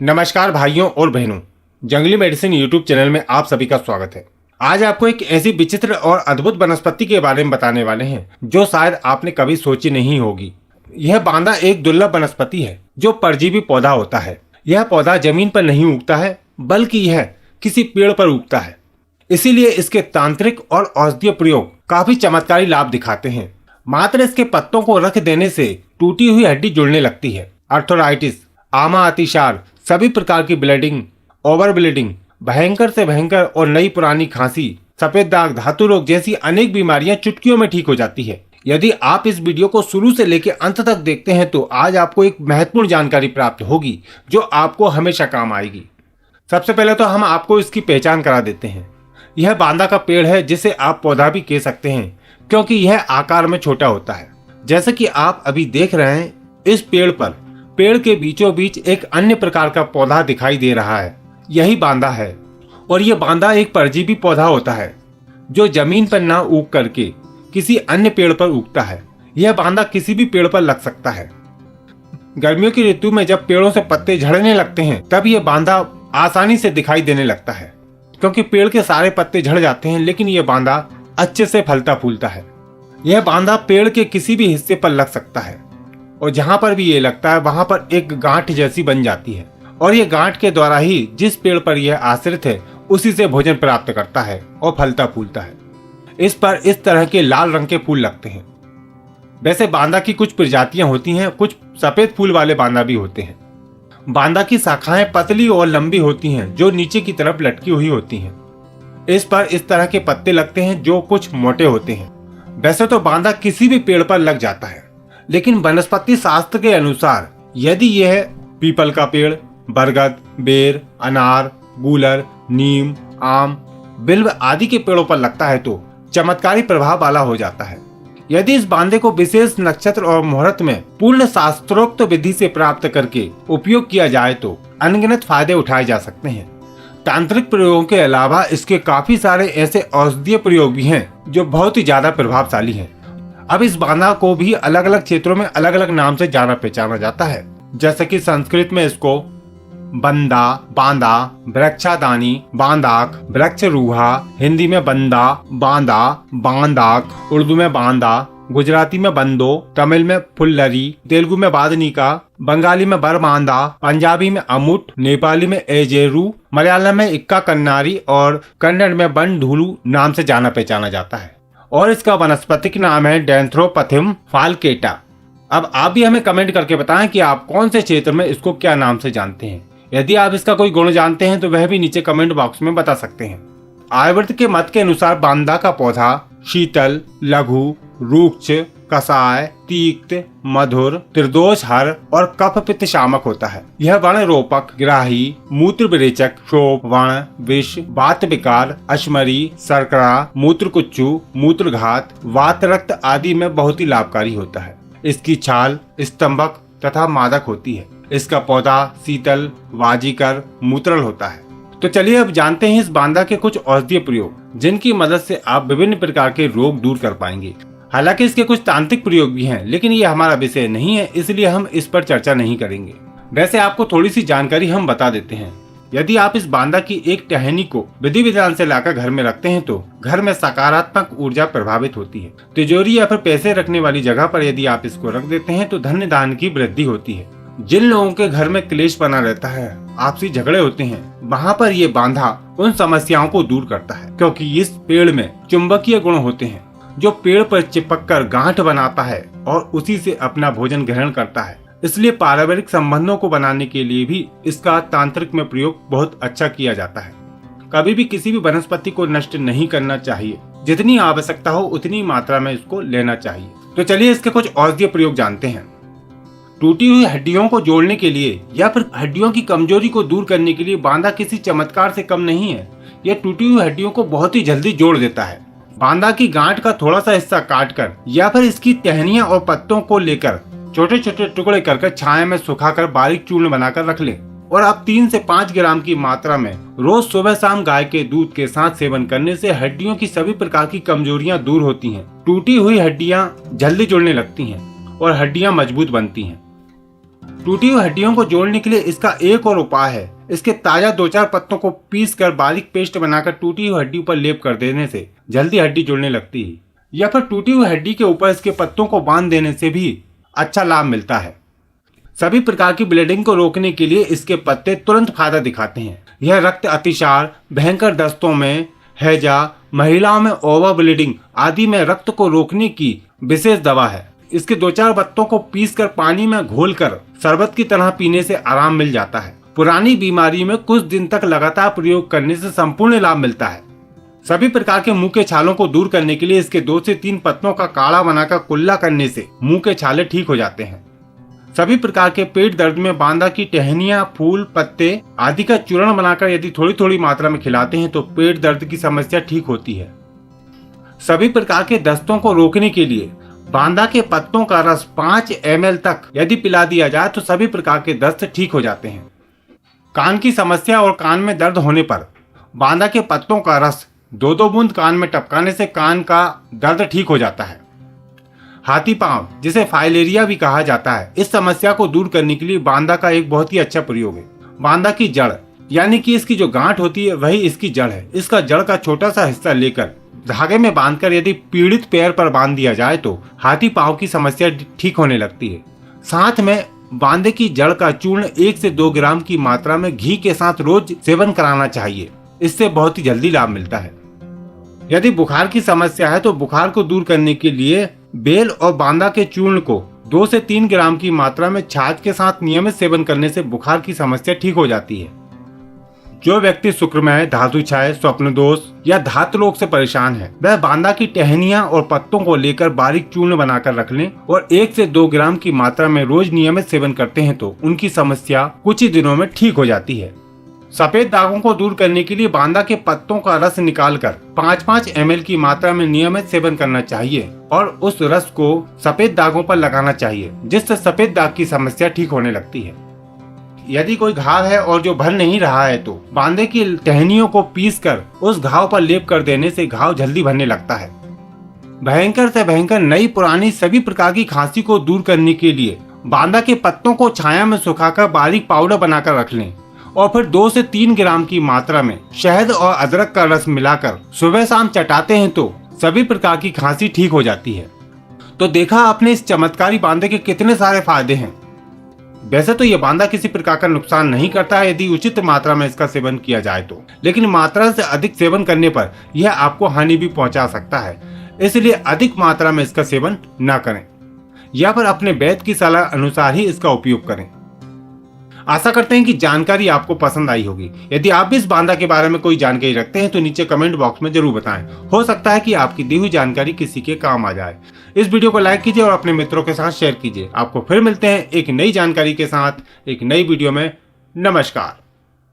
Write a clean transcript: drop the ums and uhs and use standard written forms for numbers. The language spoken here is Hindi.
नमस्कार भाइयों और बहनों, जंगली मेडिसिन यूट्यूब चैनल में आप सभी का स्वागत है। आज आपको एक ऐसी विचित्र और अद्भुत वनस्पति के बारे में बताने वाले हैं जो शायद आपने कभी सोची नहीं होगी। यह बांदा एक दुर्लभ वनस्पति है जो परजीवी पौधा होता है। यह पौधा जमीन पर नहीं उगता है बल्कि यह किसी पेड़ पर उगता है। इसीलिए इसके तांत्रिक और औषधीय प्रयोग काफी चमत्कारी लाभ दिखाते हैं। मात्र इसके पत्तों को रख देने से टूटी हुई हड्डी जुड़ने लगती है। आर्थराइटिस, आमा अतिसार, सभी प्रकार की ब्लीडिंग, ओवर ब्लीडिंग, भयंकर से भयंकर और नई पुरानी खांसी, सफेद दाग, धातु रोग जैसी अनेक बीमारियां चुटकियों में ठीक हो जाती है। यदि आप इस वीडियो को शुरू से लेकर अंत तक देखते हैं तो आज आपको एक महत्वपूर्ण जानकारी प्राप्त होगी जो आपको हमेशा काम आएगी। सबसे पहले तो हम आपको इसकी पहचान करा देते हैं। यह बांदा का पेड़ है जिसे आप पौधा भी कह सकते हैं क्योंकि यह आकार में छोटा होता है। जैसे कि आप अभी देख रहे हैं, इस पेड़ के बीचों बीच एक अन्य प्रकार का पौधा दिखाई दे रहा है। यही बांदा है और यह बांदा एक परजीवी पौधा होता है जो जमीन पर ना उग करके किसी अन्य पेड़ पर उगता है। यह बांदा किसी भी पेड़ पर लग सकता है। गर्मियों की ऋतु में जब पेड़ों से पत्ते झड़ने लगते हैं तब यह बांदा आसानी से दिखाई देने लगता है क्योंकि पेड़ के सारे पत्ते झड़ जाते हैं, लेकिन यह बांदा अच्छे से फलता फूलता है। यह बांदा पेड़ के किसी भी हिस्से पर लग सकता है और जहां पर भी ये लगता है वहां पर एक गांठ जैसी बन जाती है और ये गांठ के द्वारा ही जिस पेड़ पर यह आश्रित है उसी से भोजन प्राप्त करता है और फलता फूलता है। इस पर इस तरह के लाल रंग के फूल लगते हैं। वैसे बांदा की कुछ प्रजातियां होती हैं, कुछ सफेद फूल वाले बांदा भी होते हैं। बांदा की शाखाएं पतली और लंबी होती हैं जो नीचे की तरफ लटकी हुई होती हैं। इस पर इस तरह के पत्ते लगते हैं जो कुछ मोटे होते हैं। वैसे तो बांदा किसी भी पेड़ पर लग जाता है, लेकिन वनस्पति शास्त्र के अनुसार यदि यह पीपल का पेड़, बरगद, बेर, अनार, गूलर, नीम, आम, बिल्व आदि के पेड़ों पर लगता है तो चमत्कारी प्रभाव वाला हो जाता है। यदि इस बांदे को विशेष नक्षत्र और मुहूर्त में पूर्ण शास्त्रोक्त विधि से प्राप्त करके उपयोग किया जाए तो अनगिनत फायदे उठाए जा सकते हैं। तांत्रिक प्रयोगों के अलावा इसके काफी सारे ऐसे औषधीय प्रयोग भी हैं जो बहुत ही ज्यादा प्रभावशाली हैं। अब इस बांदा को भी अलग अलग क्षेत्रों में अलग अलग नाम से जाना पहचाना जाता है। जैसे कि संस्कृत में इसको बंदा, बांदा, वृक्षादानी, बांदाक, वृक्ष रूहा, हिंदी में बंदा, बांदा, बांदाक, उर्दू में बांदा, गुजराती में बंदो, तमिल में फुल्लरी, तेलुगु में बादनिका, बंगाली में बरबांदा, पंजाबी में अमुट, नेपाली में एजेरू, मलयालम में इक्का कन्नारी और कन्नड़ में बंधुलू नाम से जाना पहचाना जाता है। और इसका वनस्पतिक नाम है डेंथ्रोपथिम फालकेटा। अब आप भी हमें कमेंट करके बताएं कि आप कौन से क्षेत्र में इसको क्या नाम से जानते हैं। यदि आप इसका कोई गुण जानते हैं तो वह भी नीचे कमेंट बॉक्स में बता सकते हैं। आयुर्वेद के मत के अनुसार बांदा का पौधा शीतल, लघु, रूक्ष, कसाय, तीक्त, मधुर, त्रिदोष हर और कफ पित्त शामक होता है। यह वर्ण रोपक, ग्राही, मूत्र विरेचक, शोप, वर्ण, विष, वात विकार, अश्मरी, शर्करा, मूत्रकुच्चु, मूत्रघात, वात रक्त आदि में बहुत ही लाभकारी होता है। इसकी छाल स्तंभक तथा मादक होती है। इसका पौधा शीतल, वाजीकर, मूत्रल होता है। तो चलिए अब जानते हैं इस बांदा के कुछ औषधीय प्रयोग जिनकी मदद से आप विभिन्न प्रकार के रोग दूर कर पाएंगे। हालांकि इसके कुछ तांत्रिक प्रयोग भी हैं, लेकिन ये हमारा विषय नहीं है, इसलिए हम इस पर चर्चा नहीं करेंगे। वैसे आपको थोड़ी सी जानकारी हम बता देते हैं। यदि आप इस बांदा की एक टहनी को विधि विधान से लाकर घर में रखते हैं तो घर में सकारात्मक ऊर्जा प्रभावित होती है। तिजोरी या फिर पैसे रखने वाली जगह पर यदि आप इसको रख देते हैं तो धन दान की वृद्धि होती है। जिन लोगों के घर में क्लेश बना रहता है, आपसी झगड़े होते हैं, वहाँ पर ये बांदा उन समस्याओं को दूर करता है क्योंकि इस पेड़ में चुंबकीय गुण होते हैं जो पेड़ पर चिपक कर गांठ बनाता है और उसी से अपना भोजन ग्रहण करता है। इसलिए पारिवारिक संबंधों को बनाने के लिए भी इसका तांत्रिक में प्रयोग बहुत अच्छा किया जाता है। कभी भी किसी भी वनस्पति को नष्ट नहीं करना चाहिए। जितनी आवश्यकता हो उतनी मात्रा में इसको लेना चाहिए। तो चलिए इसके कुछ औषधीय प्रयोग जानते हैं। टूटी हुई हड्डियों को जोड़ने के लिए या फिर हड्डियों की कमजोरी को दूर करने के लिए बांदा किसी चमत्कार से कम नहीं है। यह टूटी हुई हड्डियों को बहुत ही जल्दी जोड़ देता है। बांदा की गांठ का थोड़ा सा हिस्सा काटकर या फिर इसकी टहनियां और पत्तों को लेकर छोटे छोटे टुकड़े करके छाया में सुखाकर बारीक चूर्ण बनाकर रख लें और अब 3 से 5 ग्राम की मात्रा में रोज सुबह शाम गाय के दूध के साथ सेवन करने से हड्डियों की सभी प्रकार की कमजोरियां दूर होती हैं। टूटी हुई हड्डियां जल्दी जुड़ने लगती हैं और हड्डियां मजबूत बनती हैं। टूटी हुई हड्डियों को जोड़ने के लिए इसका एक और उपाय है। इसके ताजा 2-4 पत्तों को पीस कर बारीक पेस्ट बनाकर टूटी हुई हड्डी पर लेप कर देने से जल्दी हड्डी जुड़ने लगती है, या फिर टूटी हुई हड्डी के ऊपर इसके पत्तों को बांध देने से भी अच्छा लाभ मिलता है। सभी प्रकार की ब्लीडिंग को रोकने के लिए इसके पत्ते तुरंत फायदा दिखाते हैं। यह रक्त अतिसार, भयंकर दस्तों में, हैजा, महिलाओं में ओवर ब्लीडिंग आदि में रक्त को रोकने की विशेष दवा है। इसके 2-4 पत्तों को पीसकर पानी में घोलकर शरबत की तरह पीने से आराम मिल जाता है। पुरानी बीमारी में कुछ दिन तक लगातार प्रयोग करने से संपूर्ण लाभ मिलता है। सभी प्रकार के मुंह के छालों को दूर करने के लिए इसके 2 से 3 पत्तों का काढ़ा बनाकर कुल्ला करने से मुंह के छाले ठीक हो जाते हैं। सभी प्रकार के पेट दर्द में बांदा की टहनियां, फूल, पत्ते आदि का चूर्ण बनाकर यदि थोड़ी थोड़ी मात्रा में खिलाते हैं तो पेट दर्द की समस्या ठीक होती है। सभी प्रकार के दस्तों को रोकने के लिए बांदा के पत्तों का रस 5 ml तक यदि पिला दिया जाए तो सभी प्रकार के दस्त ठीक हो जाते हैं। कान की समस्या और कान में दर्द होने पर बांदा के पत्तों का रस 2-2 बूंद कान में टपकाने से कान का दर्द ठीक हो जाता है। हाथी पांव, जिसे फाइलेरिया भी कहा जाता है, इस समस्या को दूर करने के लिए बांदा का एक बहुत ही अच्छा प्रयोग है। बांदा की जड़ यानी कि इसकी जो गांठ होती है वही इसकी जड़ है। इसका जड़ का छोटा सा हिस्सा लेकर धागे में बांधकर यदि पीड़ित पैर पर बांध दिया जाए तो हाथी पांव की समस्या ठीक होने लगती है। साथ में बांदे की जड़ का चूर्ण 1 से 2 ग्राम की मात्रा में घी के साथ रोज सेवन कराना चाहिए। इससे बहुत ही जल्दी लाभ मिलता है। यदि बुखार की समस्या है तो बुखार को दूर करने के लिए बेल और बांदा के चूर्ण को 2 से 3 ग्राम की मात्रा में छाछ के साथ नियमित सेवन करने से बुखार की समस्या ठीक हो जाती है। जो व्यक्ति शुक्रमय, धातु क्षय, स्वप्न दोष या धातु रोग से परेशान है, वह बांदा की टहनियां और पत्तों को लेकर बारीक चूर्ण बनाकर रख लें और 1 से 2 ग्राम की मात्रा में रोज नियमित सेवन करते हैं तो उनकी समस्या कुछ ही दिनों में ठीक हो जाती है। सफेद दागों को दूर करने के लिए बांदा के पत्तों का रस निकालकर 5-5 ml की मात्रा में नियमित सेवन करना चाहिए और उस रस को सफेद दागों पर लगाना चाहिए, जिससे सफेद दाग की समस्या ठीक होने लगती है। यदि कोई घाव है और जो भर नहीं रहा है तो बांदे की टहनियों को पीसकर उस घाव पर लेप कर देने से घाव जल्दी भरने लगता है। भयंकर से भयंकर नई पुरानी सभी प्रकार की खांसी को दूर करने के लिए बांदा के पत्तों को छाया में सुखाकर बारीक पाउडर बनाकर रख लें और फिर 2 से 3 ग्राम की मात्रा में शहद और अदरक का रस मिलाकर सुबह शाम चटाते हैं तो सभी प्रकार की खांसी ठीक हो जाती है। तो देखा आपने इस चमत्कारी बांदे के कितने सारे फायदे हैं। वैसे तो यह बांदा किसी प्रकार का नुकसान नहीं करता है यदि उचित मात्रा में इसका सेवन किया जाए तो, लेकिन मात्रा से अधिक सेवन करने पर यह आपको हानि भी पहुंचा सकता है। इसलिए अधिक मात्रा में इसका सेवन न करें या फिर अपने वैद्य की सलाह अनुसार ही इसका उपयोग करें। आशा करते हैं कि जानकारी आपको पसंद आई होगी। यदि आप भी इस बांदा के बारे में कोई जानकारी रखते हैं तो नीचे कमेंट बॉक्स में जरूर बताएं। हो सकता है कि आपकी दी हुई जानकारी किसी के काम आ जाए। इस वीडियो को लाइक कीजिए और अपने मित्रों के साथ शेयर कीजिए। आपको फिर मिलते हैं एक नई जानकारी के साथ एक नई वीडियो में। नमस्कार।